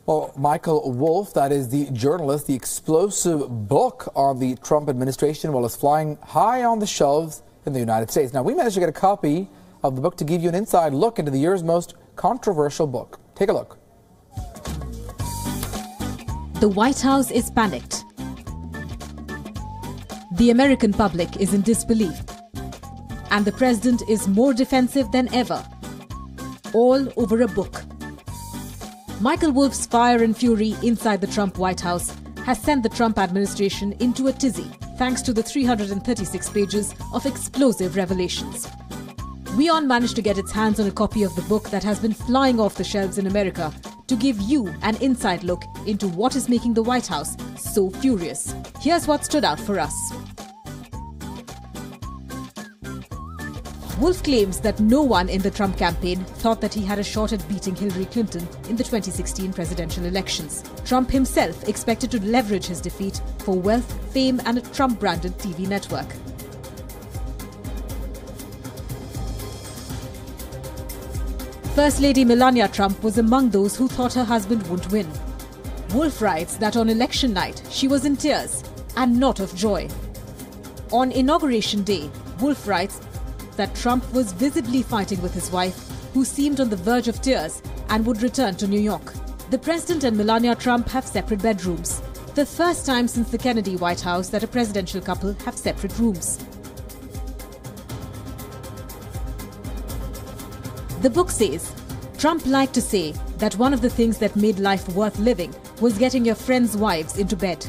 Well, Michael Wolff, that is the journalist, the explosive book on the Trump administration, well, is flying high on the shelves in the United States. Now, we managed to get a copy of the book to give you an inside look into the year's most controversial book. Take a look. The White House is panicked. The American public is in disbelief. And the president is more defensive than ever. All over a book. Michael Wolff's fire and fury inside the Trump White House has sent the Trump administration into a tizzy thanks to the 336 pages of explosive revelations. WION managed to get its hands on a copy of the book that has been flying off the shelves in America to give you an inside look into what is making the White House so furious. Here's what stood out for us. Wolff claims that no one in the Trump campaign thought that he had a shot at beating Hillary Clinton in the 2016 presidential elections. Trump himself expected to leverage his defeat for wealth, fame and a Trump-branded TV network. First Lady Melania Trump was among those who thought her husband wouldn't win. Wolff writes that on election night, she was in tears and not of joy. On Inauguration Day, Wolff writes that Trump was visibly fighting with his wife, who seemed on the verge of tears and would return to New York. The president and Melania Trump have separate bedrooms. The first time since the Kennedy White House that a presidential couple have separate rooms. The book says, Trump liked to say that one of the things that made life worth living was getting your friends' wives into bed.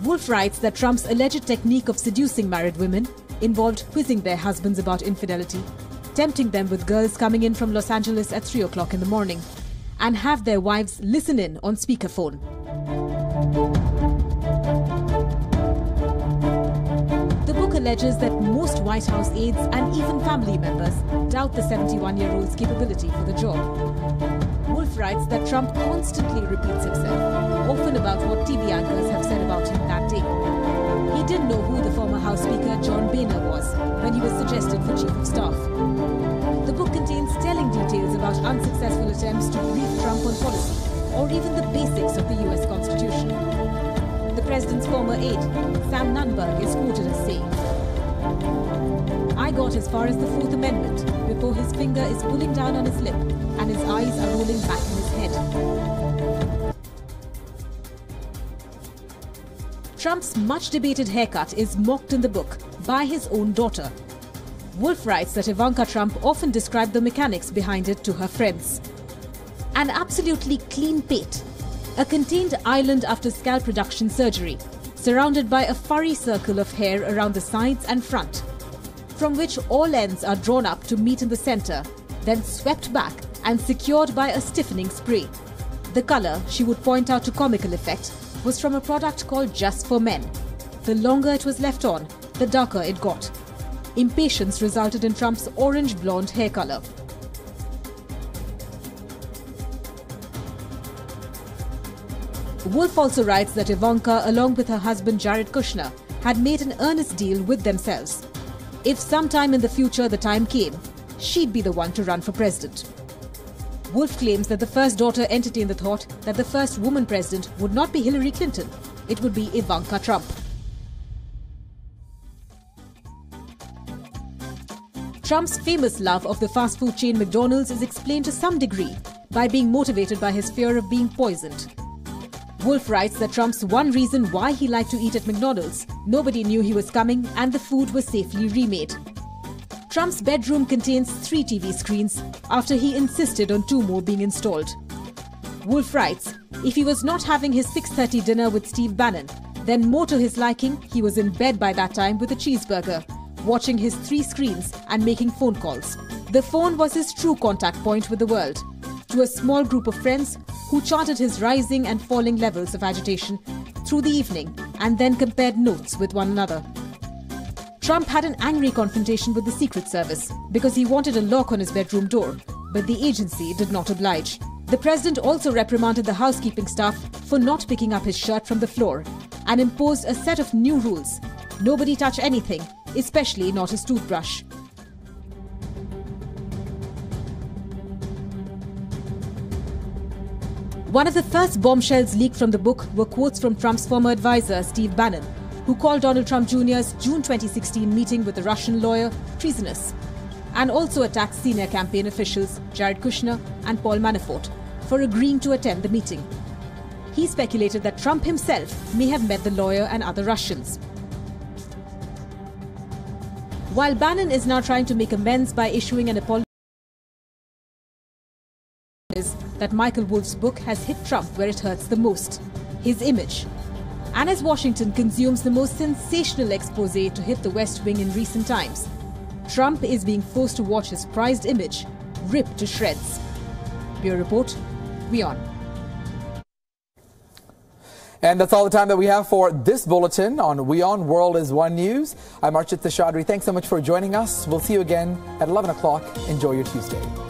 Wolff writes that Trump's alleged technique of seducing married women involved quizzing their husbands about infidelity, tempting them with girls coming in from Los Angeles at 3 o'clock in the morning, and have their wives listen in on speakerphone. The book alleges that most White House aides and even family members doubt the 71-year-old's capability for the job. Wolff writes that Trump constantly repeats himself, often about what TV anchors have said about him that day. He didn't know who the former House Speaker John Boehner was when he was suggested for Chief of Staff. The book contains telling details about unsuccessful attempts to brief Trump on policy, or even the basics of the US Constitution. The president's former aide, Sam Nunberg, is quoted as saying, "I got as far as the Fourth Amendment before his finger is pulling down on his lip and his eyes are rolling back in his head." Trump's much-debated haircut is mocked in the book by his own daughter. Wolff writes that Ivanka Trump often described the mechanics behind it to her friends. An absolutely clean pate, a contained island after scalp reduction surgery, surrounded by a furry circle of hair around the sides and front, from which all ends are drawn up to meet in the center, then swept back and secured by a stiffening spray. The color, she would point out to comical effect, was from a product called Just for Men. The longer it was left on, the darker it got. Impatience resulted in Trump's orange-blonde hair color. Wolff also writes that Ivanka, along with her husband Jared Kushner, had made an earnest deal with themselves. If sometime in the future the time came, she'd be the one to run for president. Wolff claims that the first daughter entertained the thought that the first woman president would not be Hillary Clinton, it would be Ivanka Trump. Trump's famous love of the fast food chain McDonald's is explained to some degree by being motivated by his fear of being poisoned. Wolff writes that Trump's one reason why he liked to eat at McDonald's, nobody knew he was coming and the food was safely remade. Trump's bedroom contains 3 TV screens after he insisted on 2 more being installed. Wolff writes, if he was not having his 6:30 dinner with Steve Bannon, then more to his liking, he was in bed by that time with a cheeseburger, watching his 3 screens and making phone calls. The phone was his true contact point with the world, to a small group of friends who charted his rising and falling levels of agitation through the evening and then compared notes with one another. Trump had an angry confrontation with the Secret Service because he wanted a lock on his bedroom door, but the agency did not oblige. The president also reprimanded the housekeeping staff for not picking up his shirt from the floor and imposed a set of new rules. Nobody touch anything, especially not his toothbrush. One of the first bombshells leaked from the book were quotes from Trump's former advisor, Steve Bannon, who called Donald Trump Jr.'s June 2016 meeting with the Russian lawyer treasonous, and also attacked senior campaign officials Jared Kushner and Paul Manafort for agreeing to attend the meeting. He speculated that Trump himself may have met the lawyer and other Russians. While Bannon is now trying to make amends by issuing an apology, that Michael Wolff's book has hit Trump where it hurts the most, his image. And as Washington consumes the most sensational expose to hit the West Wing in recent times, Trump is being forced to watch his prized image ripped to shreds. Bureau Report, WION. And that's all the time that we have for this bulletin on WION World is One News. I'm Archit Seshadri. Thanks so much for joining us. We'll see you again at 11 o'clock. Enjoy your Tuesday.